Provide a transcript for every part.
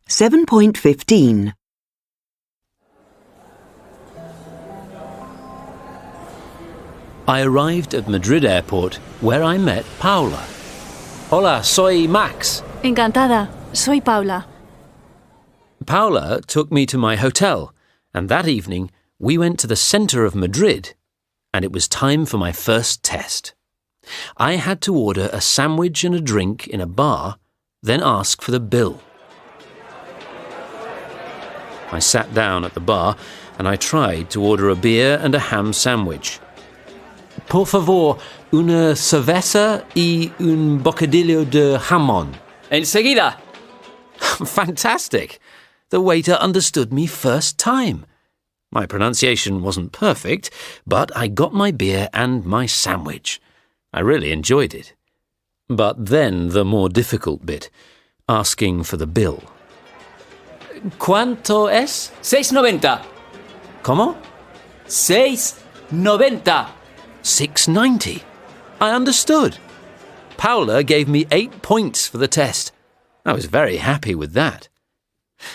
7.15. I arrived at Madrid airport where I met Paula. Hola, soy Max. Encantada, soy Paula. Paula took me to my hotel, and that evening we went to the centre of Madrid, and it was time for my first test. I had to order a sandwich and a drink in a bar, then ask for the bill. I sat down at the bar and I tried to order a beer and a ham sandwich. Por favor, una cerveza y un bocadillo de jamón. Enseguida. Fantastic! The waiter understood me first time. My pronunciation wasn't perfect, but I got my beer and my sandwich. I really enjoyed it. But then the more difficult bit, asking for the bill. ¿Cuánto es? 6.90. ¿Cómo? 6.90. 6.90. I understood. Paula gave me 8 points for the test. I was very happy with that.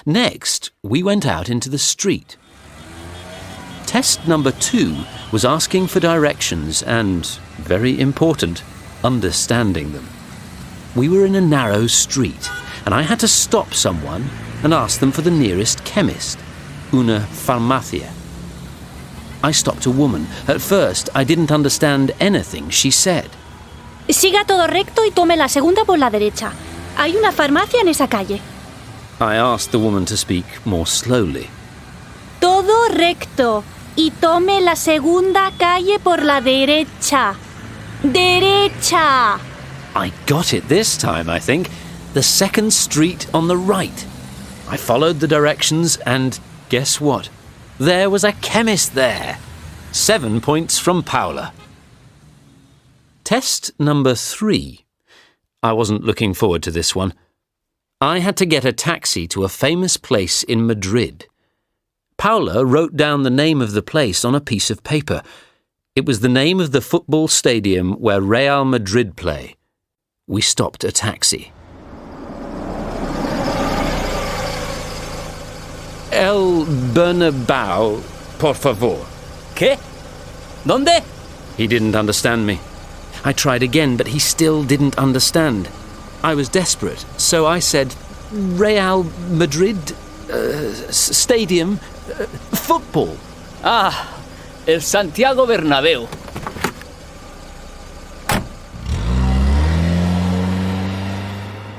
Next, we went out into the street. Test number 2 was asking for directions and, very important, understanding them. We were in a narrow street, and I had to stop someone and ask them for the nearest chemist, una farmacia. I stopped a woman. At first, I didn't understand anything she said. Siga todo recto y tome la segunda por la derecha. Hay una farmacia en esa calle. I asked the woman to speak more slowly. Todo recto y tome la segunda calle por la derecha. Derecha! I got it this time, I think. The second street on the right. I followed the directions and guess what? There was a chemist there. 7 points from Paula. Test number 3. I wasn't looking forward to this one. I had to get a taxi to a famous place in Madrid. Paula wrote down the name of the place on a piece of paper. It was the name of the football stadium where Real Madrid play. We stopped a taxi. El Bernabéu, por favor. ¿Qué? ¿Dónde? He didn't understand me. I tried again, but he still didn't understand. I was desperate, so I said, Real Madrid Stadium, football. Ah, el Santiago Bernabéu.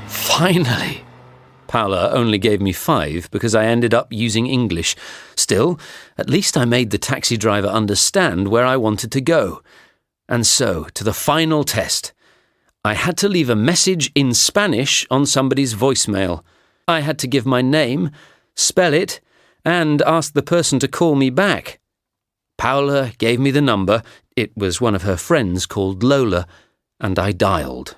Finally. Paula only gave me 5 because I ended up using English. Still, at least I made the taxi driver understand where I wanted to go. And so, to the final test. I had to leave a message in Spanish on somebody's voicemail. I had to give my name, spell it, and ask the person to call me back. Paula gave me the number. It was one of her friends called Lola, and I dialed.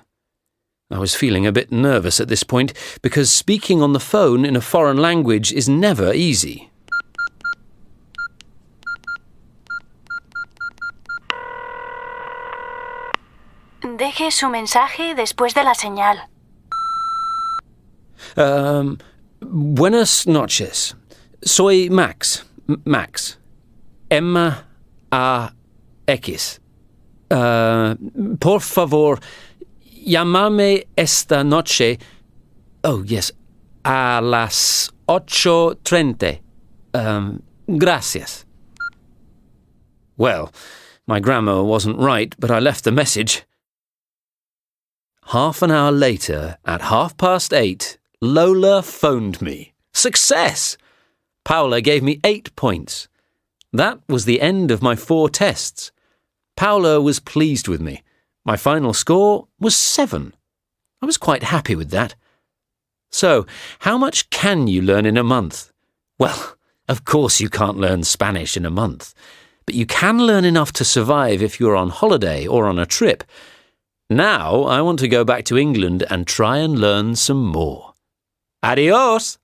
I was feeling a bit nervous at this point because speaking on the phone in a foreign language is never easy. Deje su mensaje después de la señal. Buenas noches. Soy Max. Max. M-A-X. Por favor, llámame esta noche. Oh, yes. A las 8:30. Gracias. Well, my grammar wasn't right, but I left the message. Half an hour later, at 8:30, Lola phoned me. Success! Paula gave me 8 points. That was the end of my 4 tests. Paula was pleased with me. My final score was 7. I was quite happy with that. So, how much can you learn in a month? Well, of course you can't learn Spanish in a month, but you can learn enough to survive if you're on holiday or on a trip. Now I want to go back to England and try and learn some more. Adios!